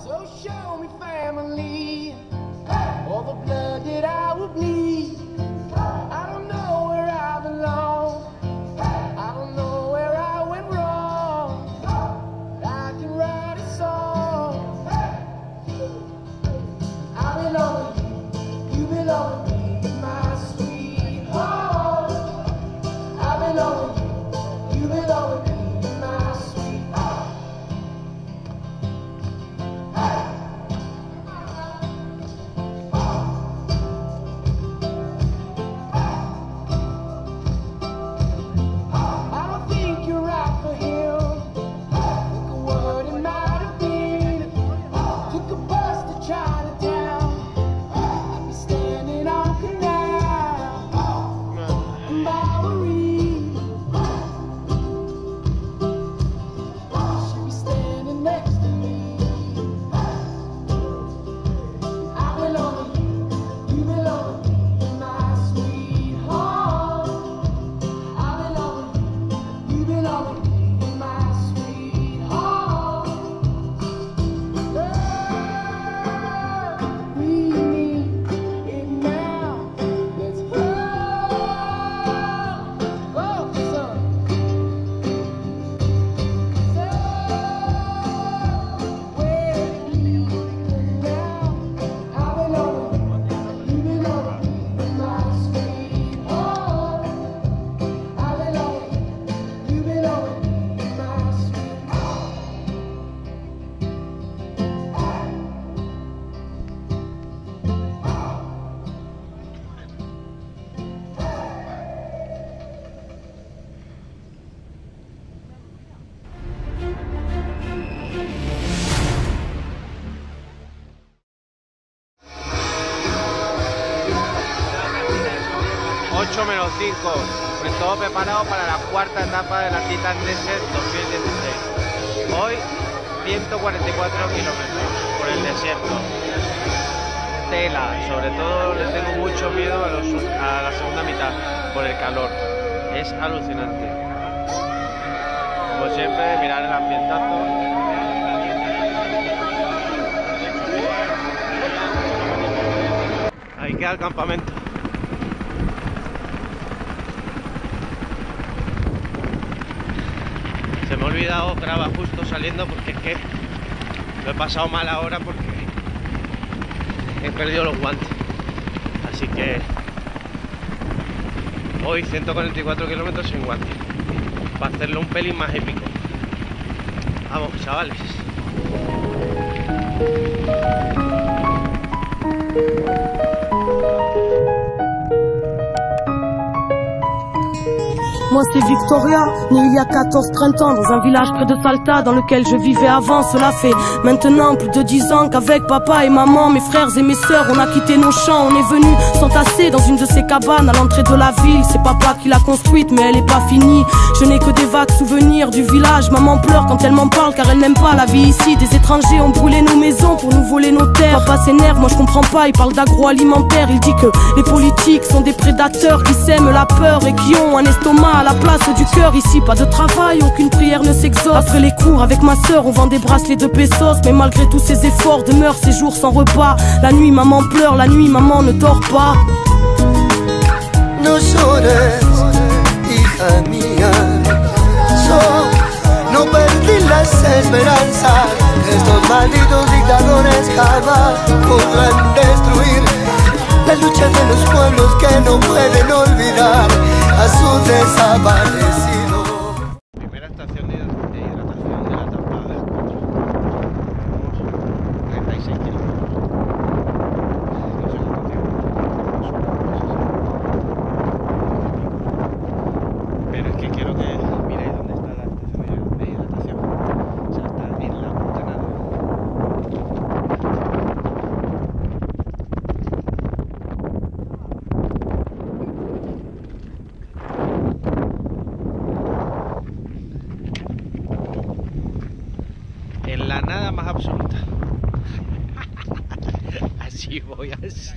So show me family, all the blood that I will bleed. I don't know where I belong, I don't know where I went wrong, but I can write a song. I belong with you, you belong with me, my sweetheart. I belong with you, you belong with me, my sweetheart. Menos 5, pues todo preparado para la cuarta etapa de la Titan Desert 2016. Hoy 144 kilómetros por el desierto. Tela, sobre todo le tengo mucho miedo a la segunda mitad por el calor. Es alucinante. Como siempre, mirar el ambientazo. Ahí queda el campamento. Se me ha olvidado grabar justo saliendo porque es que lo he pasado mal ahora porque he perdido los guantes. Así que hoy 144 kilómetros sin guantes para hacerlo un pelín más épico. Vamos, chavales. Moi c'est Victoria, née il y a 14-30 ans dans un village près de Salta dans lequel je vivais avant. Cela fait maintenant plus de 10 ans qu'avec papa et maman, mes frères et mes sœurs, on a quitté nos champs. On est venus s'entasser dans une de ces cabanes à l'entrée de la ville. C'est papa qui l'a construite mais elle est pas finie. Je n'ai que des vagues souvenirs du village. Maman pleure quand elle m'en parle car elle n'aime pas la vie ici. Des étrangers ont brûlé nos maisons pour nous voler nos terres. Papa s'énerve, moi je comprends pas, il parle d'agroalimentaire. Il dit que les politiques sont des prédateurs qui sèment la peur et qui ont un estomac à la place du cœur. Ici pas de travail, aucune prière ne s'exauce. Après les cours avec ma sœur on vend des bracelets de pesos. Mais malgré tous ces efforts demeurent ces jours sans repas. La nuit maman pleure, la nuit maman ne dort pas. No llores, hija mía, no perdí las esperanzas. Estos malditos dictadores jamás podrán destruir la lucha de los pueblos que no pueden olvidar a su desaparecido. Primera estación de hidratación de la etapa del 4. 36 kilómetros. No sé cuánto tiempo. Pero es que quiero que miréis dónde está la estación de hidratación. O sea, está en la puta nada. En la nada más absoluta. Así voy, así.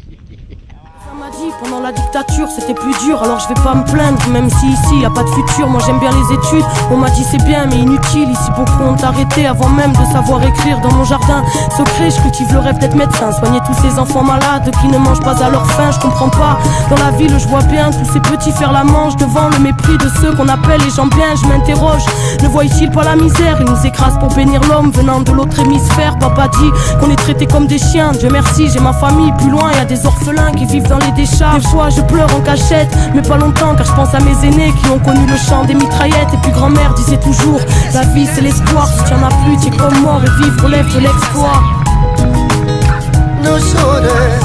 On m'a dit pendant la dictature c'était plus dur, alors je vais pas me plaindre, même si ici y a pas de futur. Moi j'aime bien les études, on m'a dit c'est bien mais inutile. Ici beaucoup ont arrêté avant même de savoir écrire. Dans mon jardin secret je cultive le rêve d'être médecin, soigner tous ces enfants malades qui ne mangent pas à leur faim. Je comprends pas, dans la ville je vois bien tous ces petits faire la manche devant le mépris de ceux qu'on appelle les gens bien. Je m'interroge, ne voient-ils pas la misère? Ils nous écrasent pour bénir l'homme venant de l'autre hémisphère. Papa dit qu'on est traités comme des chiens, Dieu merci j'ai ma famille. Plus loin y a des orphelins qui vivent dans les décharges. Des fois je pleure en cachette, mais pas longtemps car je pense à mes aînés qui ont connu le chant des mitraillettes. Et puis grand-mère disait toujours, la vie c'est l'espoir, si tu en as plus tu es comme mort et vivre relève de l'exploit. No llores,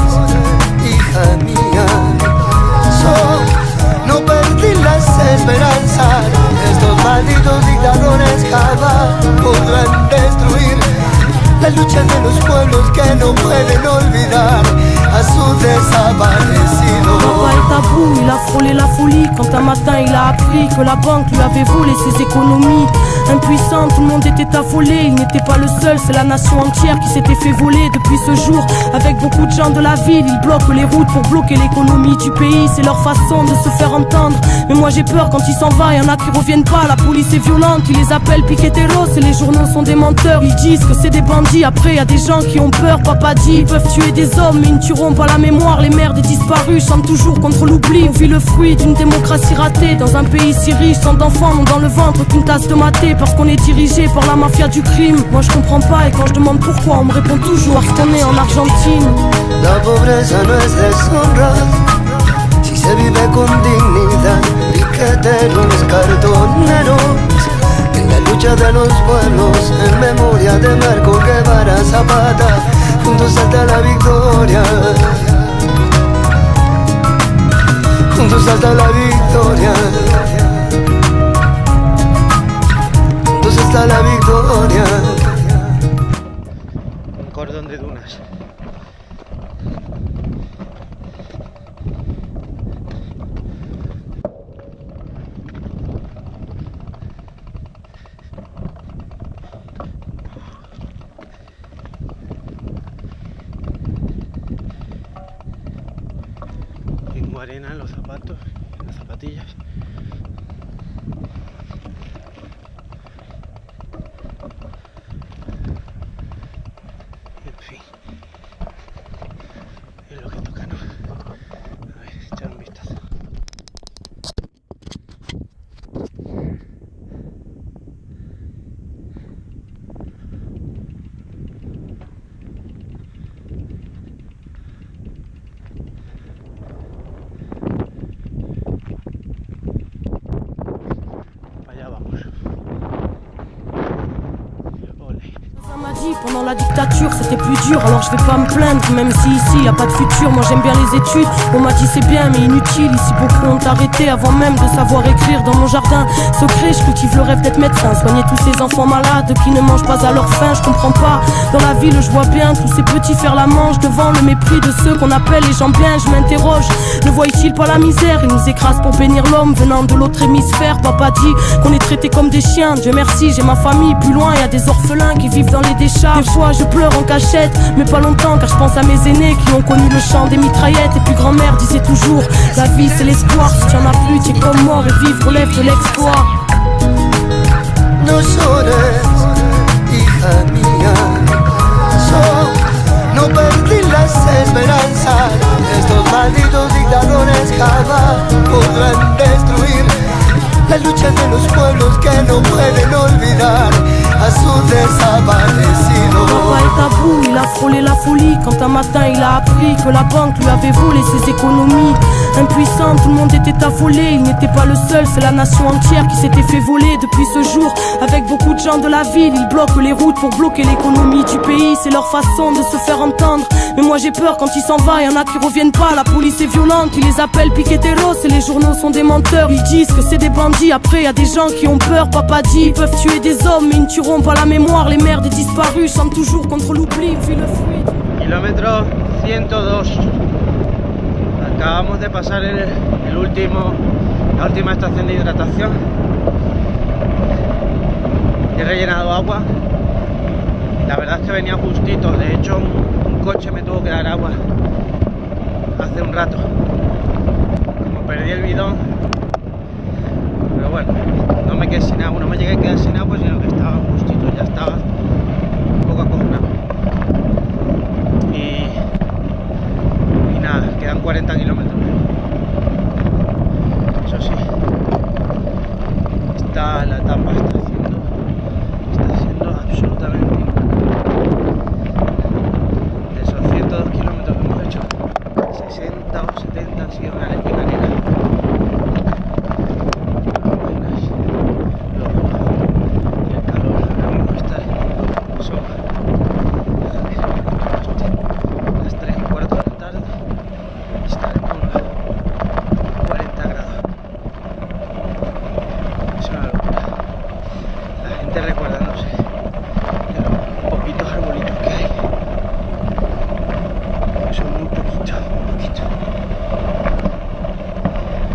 hija mía, no perdí las esperanzas. Estos malditos dictadores jamás podrán destruir la lucha de los pueblos que no pueden olvidar a su desaparecido. Papa est à bout, il a frôlé la folie quand un matin il a appris que la banque lui avait volé ses économies. Impuissant, tout le monde était affolé, il n'était pas le seul, c'est la nation entière qui s'était fait voler. Depuis ce jour, avec beaucoup de gens de la ville, ils bloquent les routes pour bloquer l'économie du pays. C'est leur façon de se faire entendre, mais moi j'ai peur quand il s'en va, y en a qui reviennent pas. La police est violente, ils les appellent piqueteros et les journaux sont des menteurs. Ils disent que c'est des bandits, après y a des gens qui ont peur. Papa dit, ils peuvent tuer des hommes mais ils ne tueront pas la mémoire. Les mères des disparus chantent toujours contre l'oubli. On vit le fruit d'une démocratie ratée dans un pays si riche, tant d'enfants n'ont dans le ventre qu'une tasse de maté parce qu'on est dirigé par la mafia du crime. Moi je comprends pas et quand je demande pourquoi on me répond toujours parce qu'on est en Argentine. La pobreza no es deshonra si se vive con dignidad. Piqueteros, cartoneros, en la lucha de los pueblos, en memoria de Marco Guevara Zapata, juntos hasta la victoria, juntos hasta la victoria, juntos hasta la victoria. Un cordón de dunas. Tengo arena en los zapatos, en las zapatillas. En fin, es lo que toca, ¿no? A ver, echar un vistazo. Pendant la dictature c'était plus dur, alors je vais pas me plaindre, même si ici y a pas de futur. Moi j'aime bien les études, on m'a dit c'est bien mais inutile. Ici beaucoup ont arrêté avant même de savoir écrire. Dans mon jardin secret je cultive le rêve d'être médecin, soigner tous ces enfants malades qui ne mangent pas à leur faim. Je comprends pas, dans la ville je vois bien tous ces petits faire la manche devant le mépris de ceux qu'on appelle les gens bien. Je m'interroge, ne voient-ils pas la misère? Ils nous écrasent pour bénir l'homme venant de l'autre hémisphère. Papa dit qu'on est traités comme des chiens, Dieu merci j'ai ma famille. Plus loin y a des orphelins qui vivent dans les décharges. Des fois je pleure en cachette, mais pas longtemps car je pense à mes aînés qui ont connu le chant des mitraillettes. Et puis grand-mère disait toujours, la vie c'est l'espoir, si tu en as plus tu es comme mort et vivre relève de l'exploit. No llores, hija mía, no perdí las esperanzas. Estos malditos dictadores jamás podrán destruir la lucha de los pueblos que no pueden olvidar a su desaparecido. Papa est à bout, il a frôlé la folie quand un matin il a appris que la banque lui avait volé ses économies. Impuissant, tout le monde était affolé, il n'était pas le seul, c'est la nation entière qui s'était fait voler. Depuis ce jour, avec beaucoup de gens de la ville, ils bloquent les routes pour bloquer l'économie du pays. C'est leur façon de se faire entendre, mais moi j'ai peur quand il s'en va, y en a qui reviennent pas. La police est violente, ils les appellent piqueteros et les journaux sont des menteurs. Ils disent que c'est des bandits, après y a des gens qui ont peur. Papa dit, ils peuvent tuer des hommes mais ils ne tueront pas la mémoire. Les mères des disparus chantent toujours contre l'oubli. Puis le fruit. Kilómetro 102. Acabamos de pasar la última estación de hidratación. He rellenado agua. La verdad es que venía justito. De hecho, un coche me tuvo que dar agua hace un rato. Como perdí el bidón, pero bueno, no me quedé sin agua, no me llegué a quedar sin agua, sino que estaba justito, ya estaba un poco acojonado. Y nada, quedan 40 kilómetros. Eso sí, la etapa está siendo absolutamente increíble. De esos 102 kilómetros que hemos hecho, 60 o 70 han sido una eléctrica nena. Y el calor ahora mismo está, son las 3 y cuarto de la tarde, está en 40 grados. Es una locura. La gente recordándose de los poquitos arbolitos que hay. Son muy poquitos, muy poquitos.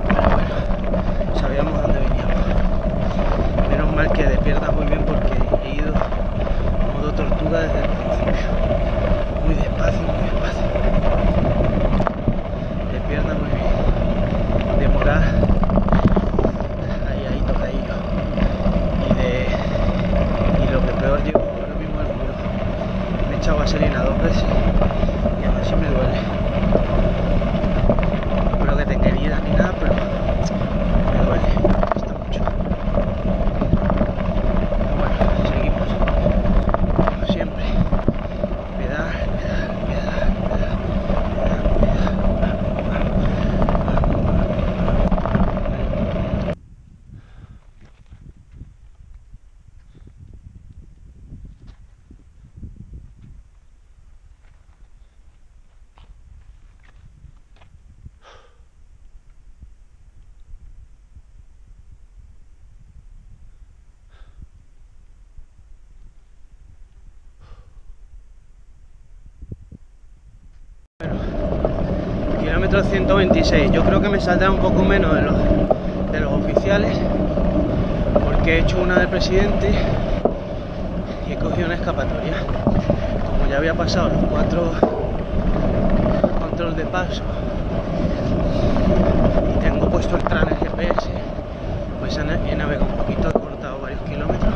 Pero bueno, sabíamos dónde veníamos. Menos mal que despierta muy bien porque he ido modo tortuga desde el principio. Muy despacio, muy despacio. Despierta muy bien. Demorar ahí tocadillo. Y lo que peor llevo ahora mismo es el muro. Me he echado vaselina 2 veces y aún así me duele. No creo que tenga heridas ni nada, pero me duele, me cuesta mucho. Pero bueno, seguimos. Como siempre. Pedal. Kilómetro 126, yo creo que me saldrá un poco menos de los oficiales porque he hecho una del presidente y he cogido una escapatoria. Como ya había pasado los 4 controles de paso y tengo puesto el tran GPS, pues he navegado un poquito, he cortado varios kilómetros.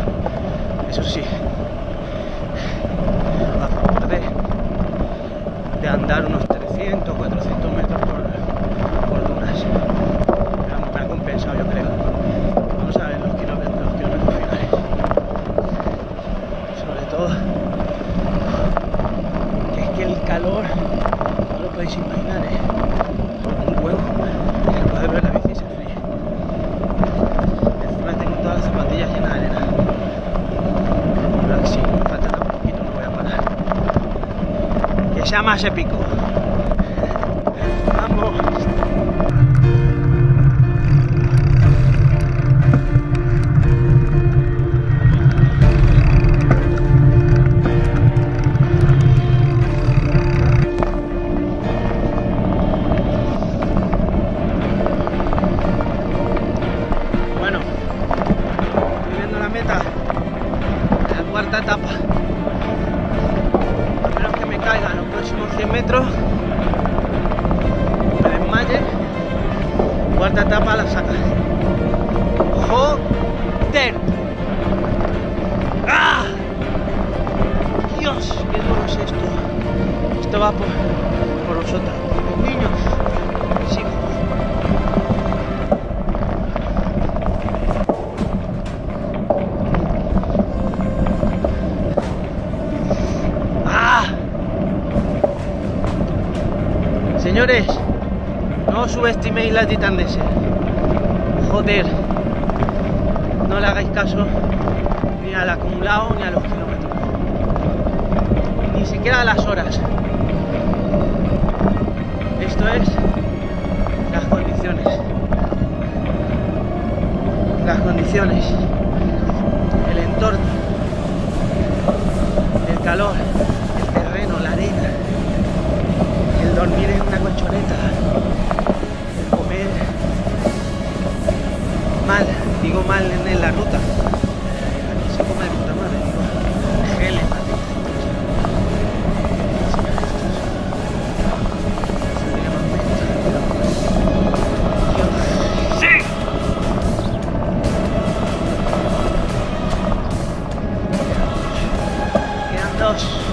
Eso sí, a favor de andar unos 300 o 400 metros por dunas. Pero vamos, me ha compensado, yo creo. Vamos a ver los kilómetros finales. Sobre todo que es que el calor no lo podéis imaginar, un huevo. El poder ver la bici se fríe. Encima tengo todas las zapatillas llenas de arena. Pero si me falta tan poquito no voy a parar. Que sea más épico. Vamos. Bueno, estoy viendo la meta de la cuarta etapa. A menos que me caiga en los próximos 100 metros, me desmaye. Cuarta etapa la saca. ¡Joder! ¡Ah! Dios, qué duro es esto. Esto va por vosotros, por mis niños, por mis hijos. ¡Ah! Señores, no subestiméis la Titan Desert. Joder, no le hagáis caso ni al acumulado ni a los kilómetros, ni siquiera a las horas. Esto es las condiciones, el entorno, el calor, el terreno, la arena, el dormir en una colchoneta, el comer mal, digo mal en la ruta, aquí se come de puta madre, digo geles, Adiós.